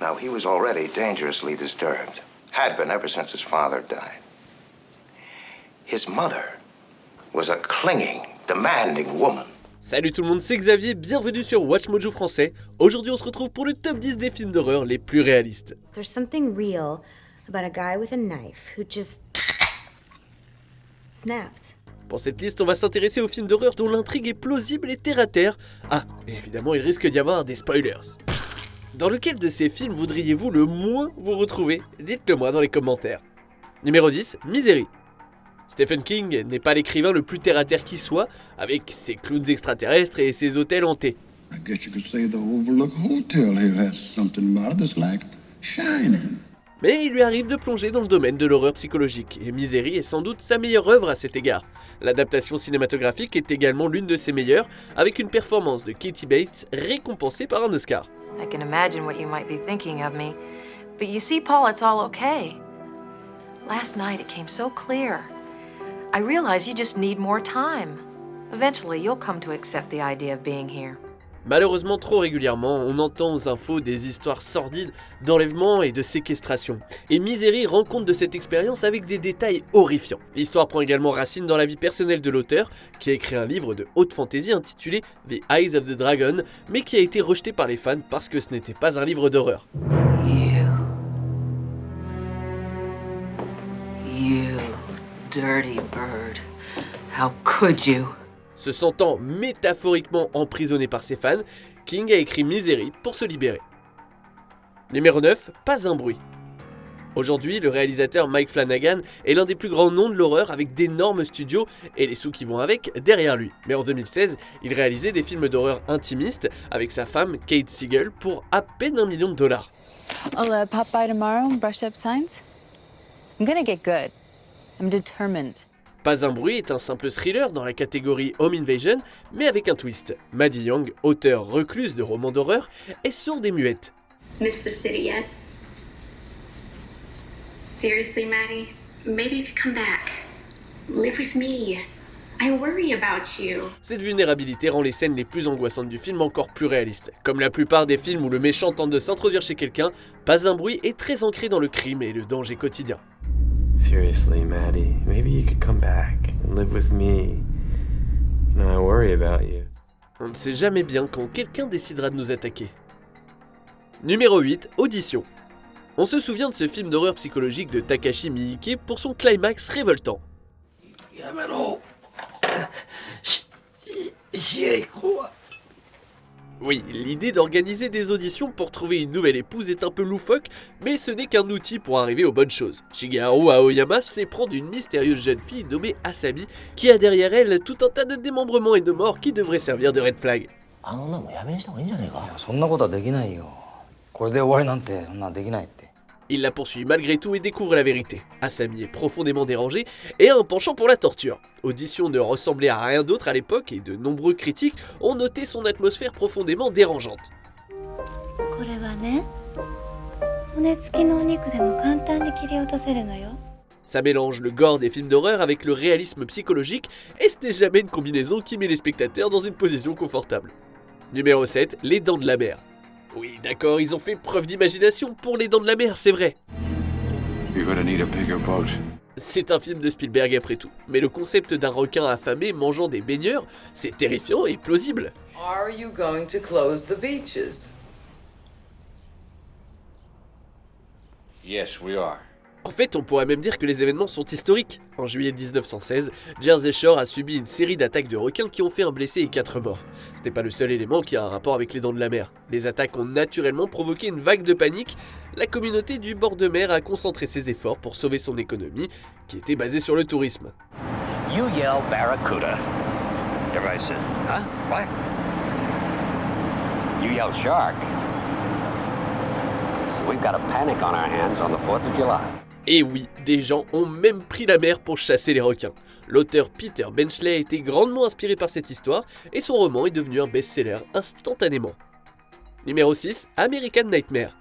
Now, he was already dangerously disturbed. Had been ever since his father died. His mother was a clinging, demanding woman. Salut tout le monde, c'est Xavier, bienvenue sur Watch Mojo français. Aujourd'hui on se retrouve pour le top 10 des films d'horreur les plus réalistes. There's something real about a guy with a knife who just snaps. Pour cette liste, on va s'intéresser aux films d'horreur dont l'intrigue est plausible et terre à terre. Ah, et évidemment il risque d'y avoir des spoilers. Dans lequel de ces films voudriez-vous le moins vous retrouver? Dites-le moi dans les commentaires. Numéro 10, Misery. Stephen King n'est pas l'écrivain le plus terre-à-terre qui soit, avec ses clowns extraterrestres et ses hôtels hantés. Mais il lui arrive de plonger dans le domaine de l'horreur psychologique, et Misery est sans doute sa meilleure œuvre à cet égard. L'adaptation cinématographique est également l'une de ses meilleures, avec une performance de Kathy Bates récompensée par un Oscar. I can imagine what you might be thinking of me, but you see, Paul, it's all okay. Last night it came so clear. I realize you just need more time. Eventually, you'll come to accept the idea of being here. Malheureusement, trop régulièrement, on entend aux infos des histoires sordides d'enlèvement et de séquestration. Et Misery rend compte de cette expérience avec des détails horrifiants. L'histoire prend également racine dans la vie personnelle de l'auteur, qui a écrit un livre de haute fantasy intitulé The Eyes of the Dragon, mais qui a été rejeté par les fans parce que ce n'était pas un livre d'horreur. You dirty bird. How could you? Se sentant métaphoriquement emprisonné par ses fans, King a écrit Misery pour se libérer. Numéro 9, Pas un bruit. Aujourd'hui, le réalisateur Mike Flanagan est l'un des plus grands noms de l'horreur avec d'énormes studios et les sous qui vont avec derrière lui. Mais en 2016, il réalisait des films d'horreur intimistes avec sa femme Kate Siegel pour à peine $1 million. I'll pop by tomorrow and brush up signs. I'm gonna get good. I'm determined. Pas un bruit est un simple thriller dans la catégorie Home Invasion, mais avec un twist. Maddie Young, auteure recluse de romans d'horreur, est sourde et muette. Miss the city yet? Seriously, Maddie? Maybe you could come back. Live with me. I worry about you. Cette vulnérabilité rend les scènes les plus angoissantes du film encore plus réalistes. Comme la plupart des films où le méchant tente de s'introduire chez quelqu'un, Pas un bruit est très ancré dans le crime et le danger quotidien. Seriously, Maddie, maybe you could come back and live with me. You know, I worry about you. On ne sait jamais bien quand quelqu'un décidera de nous attaquer. Numéro 8, Audition. On se souvient de ce film d'horreur psychologique de Takashi Miike pour son climax révoltant. Oui, l'idée d'organiser des auditions pour trouver une nouvelle épouse est un peu loufoque, mais ce n'est qu'un outil pour arriver aux bonnes choses. Shigeharu Aoyama s'éprend d'une mystérieuse jeune fille nommée Asabi, qui a derrière elle tout un tas de démembrements et de morts qui devraient servir de red flag. Il la poursuit malgré tout et découvre la vérité. Asami est profondément dérangée et a un penchant pour la torture. Audition ne ressemblait à rien d'autre à l'époque et de nombreux critiques ont noté son atmosphère profondément dérangeante. Ça mélange le gore des films d'horreur avec le réalisme psychologique et ce n'est jamais une combinaison qui met les spectateurs dans une position confortable. Numéro 7, Les Dents de la Mer. Oui, d'accord, ils ont fait preuve d'imagination pour Les Dents de la Mer, c'est vrai. C'est un film de Spielberg après tout, mais le concept d'un requin affamé mangeant des baigneurs, c'est terrifiant et plausible. Are you going to close the beaches? Yes, we are. En fait, on pourrait même dire que les événements sont historiques. En juillet 1916, Jersey Shore a subi une série d'attaques de requins qui ont fait un blessé et 4 morts. Ce n'est pas le seul élément qui a un rapport avec les Dents de la Mer. Les attaques ont naturellement provoqué une vague de panique. La communauté du bord de mer a concentré ses efforts pour sauver son économie, qui était basée sur le tourisme. You yell barracuda. Everybody says, huh? What? You yell shark. We've got a panic on our hands on the 4th of July. Et oui, des gens ont même pris la mer pour chasser les requins. L'auteur Peter Benchley a été grandement inspiré par cette histoire et son roman est devenu un best-seller instantanément. Numéro 6, American Nightmare.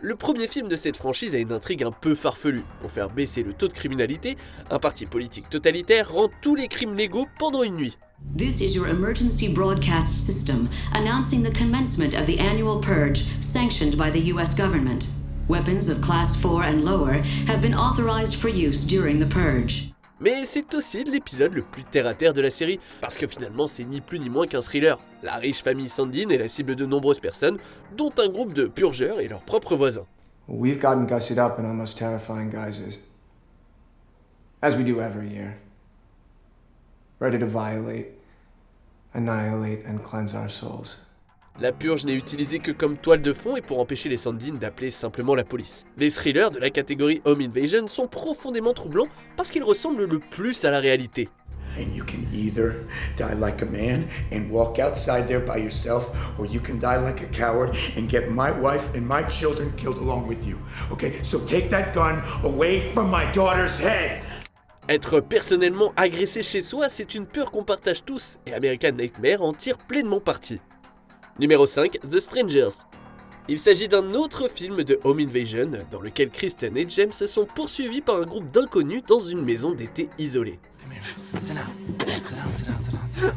Le premier film de cette franchise a une intrigue un peu farfelue. Pour faire baisser le taux de criminalité, un parti politique totalitaire rend tous les crimes légaux pendant une nuit. This is your emergency broadcast system announcing the commencement of the annual purge sanctioned by the U.S. government. Weapons of class 4 and lower have been authorized for use during the purge. Mais c'est aussi l'épisode le plus terre-à-terre de la série, parce que finalement c'est ni plus ni moins qu'un thriller. La riche famille Sandin est la cible de nombreuses personnes, dont un groupe de purgeurs et leurs propres voisins. We've gotten gussied up in almost terrifying guises, as we do every year. Ready to violate, annihilate and cleanse our souls. La purge n'est utilisée que comme toile de fond et pour empêcher les Sandin d'appeler simplement la police. Les thrillers de la catégorie Home Invasion sont profondément troublants parce qu'ils ressemblent le plus à la réalité. And you can either die like a man and walk outside there by yourself, or you can die like a coward and get my wife and my children killed along with you. Okay, so take that gun away from my daughter's head. Être personnellement agressé chez soi, c'est une peur qu'on partage tous, et American Nightmare en tire pleinement parti. Numéro 5, The Strangers. Il s'agit d'un autre film de Home Invasion, dans lequel Kristen et James sont poursuivis par un groupe d'inconnus dans une maison d'été isolée. Sit down. Sit down, sit down, sit down, sit down.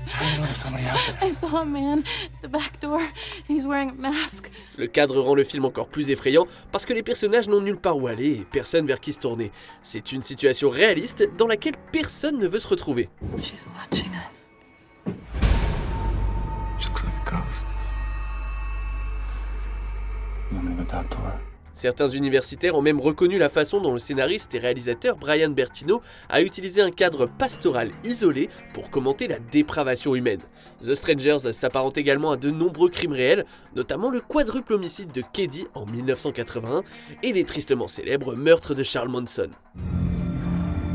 How do you know there's somebody out there? I saw a man at the back door, and he's wearing a mask. Le cadre rend le film encore plus effrayant parce que les personnages n'ont nulle part où aller et personne vers qui se tourner. C'est une situation réaliste dans laquelle personne ne veut se retrouver. She's watching us. She looks like a ghost. You want me to go talk to her? Certains universitaires ont même reconnu la façon dont le scénariste et réalisateur Brian Bertino a utilisé un cadre pastoral isolé pour commenter la dépravation humaine. The Strangers s'apparente également à de nombreux crimes réels, notamment le quadruple homicide de Keddy en 1981 et les tristement célèbres meurtres de Charles Manson.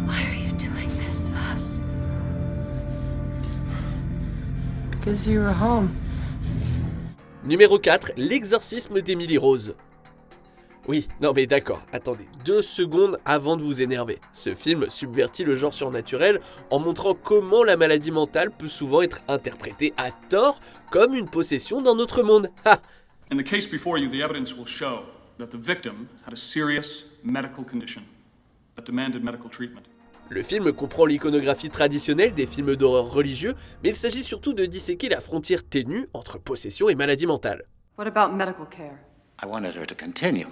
Why are you doing this to us? Because you were home. Numéro 4, l'exorcisme d'Emily Rose. Oui, non mais d'accord, attendez 2 secondes avant de vous énerver. Ce film subvertit le genre surnaturel en montrant comment la maladie mentale peut souvent être interprétée à tort comme une possession d'un autre monde. Ha! In the case before you, the evidence will show that the victim had a serious medical condition that demanded medical treatment. Le film comprend l'iconographie traditionnelle des films d'horreur religieux, mais il s'agit surtout de disséquer la frontière ténue entre possession et maladie mentale. What about medical care? I wanted her to continue.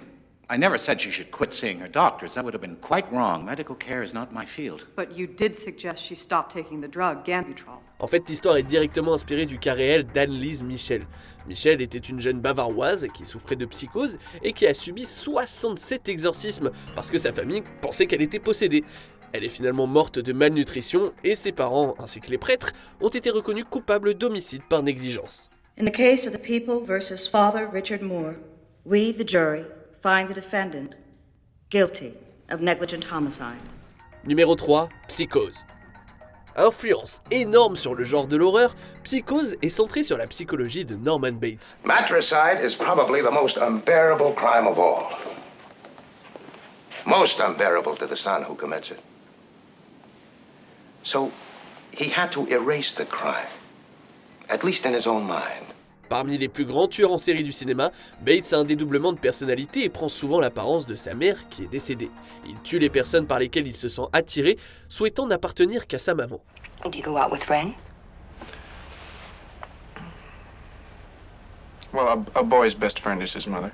I never said she should quit seeing her doctors. That would have been quite wrong. Medical care is not my field. But you did suggest she stop taking the drug, Gambutrol. En fait, l'histoire est directement inspirée du cas réel d'Anne-Lise Michel. Michel était une jeune bavaroise qui souffrait de psychose et qui a subi 67 exorcismes parce que sa famille pensait qu'elle était possédée. Elle est finalement morte de malnutrition et ses parents, ainsi que les prêtres, ont été reconnus coupables d'homicide par négligence. In the case of the People versus Father Richard Moore, we, the jury, find the defendant guilty of negligent homicide. Numéro 3, Psychose. Influence énorme sur le genre de l'horreur, Psychose est centré sur la psychologie de Norman Bates. Matricide is probably the most unbearable crime of all. Most unbearable to the son who commits it. So, he had to erase the crime, at least in his own mind. Parmi les plus grands tueurs en série du cinéma, Bates a un dédoublement de personnalité et prend souvent l'apparence de sa mère qui est décédée. Il tue les personnes par lesquelles il se sent attiré, souhaitant n'appartenir qu'à sa maman. Do you go out with friends? Well, a boy's best friend is his mother.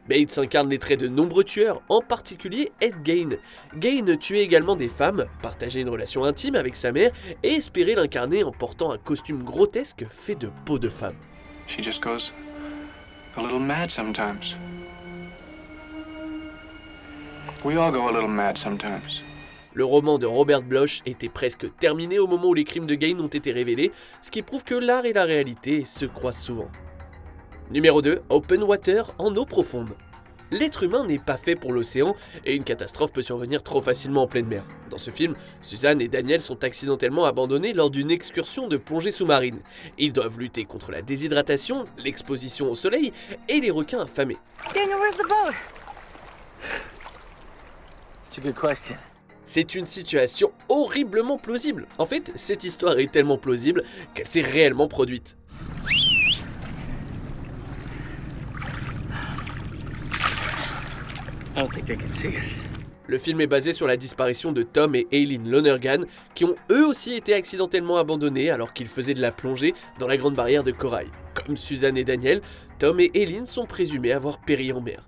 Bates incarne les traits de nombreux tueurs, en particulier Ed Gein. Gein tuait également des femmes, partageait une relation intime avec sa mère et espérait l'incarner en portant un costume grotesque fait de peau de femme. She just goes a little mad sometimes. We all go a little mad sometimes. Le roman de Robert Bloch était presque terminé au moment où les crimes de Gein ont été révélés, ce qui prouve que l'art et la réalité se croisent souvent. Numéro 2, Open Water en eau profonde. L'être humain n'est pas fait pour l'océan et une catastrophe peut survenir trop facilement en pleine mer. Dans ce film, Suzanne et Daniel sont accidentellement abandonnés lors d'une excursion de plongée sous-marine. Ils doivent lutter contre la déshydratation, l'exposition au soleil et les requins affamés. Daniel, where's the boat? It's a good question. C'est une situation horriblement plausible. En fait, cette histoire est tellement plausible qu'elle s'est réellement produite. I don't think they can see us. Le film est basé sur la disparition de Tom et Eileen Lonergan, qui ont eux aussi été accidentellement abandonnés alors qu'ils faisaient de la plongée dans la Grande Barrière de Corail. Comme Suzanne et Daniel, Tom et Eileen sont présumés avoir péri en mer.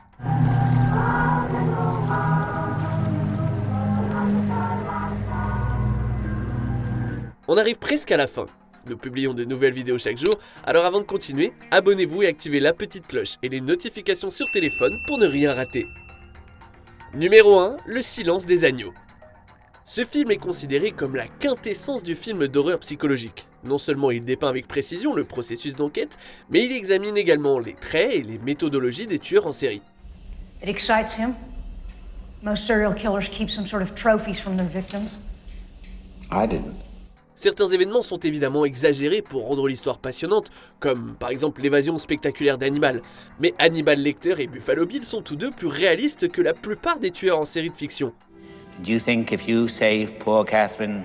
On arrive presque à la fin. Nous publions de nouvelles vidéos chaque jour, alors avant de continuer, abonnez-vous et activez la petite cloche et les notifications sur téléphone pour ne rien rater. Numéro 1, Le silence des agneaux. Ce film est considéré comme la quintessence du film d'horreur psychologique. Non seulement il dépeint avec précision le processus d'enquête, mais il examine également les traits et les méthodologies des tueurs en série. It excites him. Most serial killers keep some sort of trophies from their victims. I didn't. Certains événements sont évidemment exagérés pour rendre l'histoire passionnante, comme par exemple l'évasion spectaculaire d'Hannibal. Mais Hannibal Lecter et Buffalo Bill sont tous deux plus réalistes que la plupart des tueurs en série de fiction. Do you think if you save poor Catherine,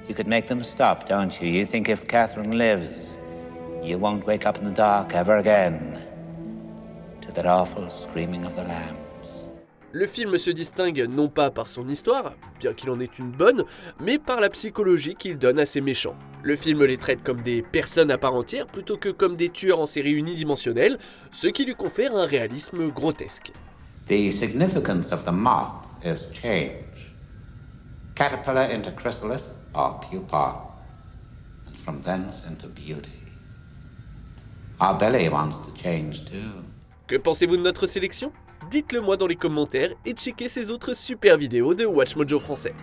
you could make them stop, don't you? You think if Catherine lives, you won't wake up in the dark ever again to that awful screaming of the lambs. Le film se distingue non pas par son histoire, bien qu'il en ait une bonne, mais par la psychologie qu'il donne à ses méchants. Le film les traite comme des personnes à part entière plutôt que comme des tueurs en série unidimensionnels, ce qui lui confère un réalisme grotesque. The significance of the moth is change. Caterpillar into chrysalis or pupa, and from thence into beauty. Our belly wants to change too. Que pensez-vous de notre sélection ? Dites-le moi dans les commentaires et checkez ces autres super vidéos de WatchMojo français.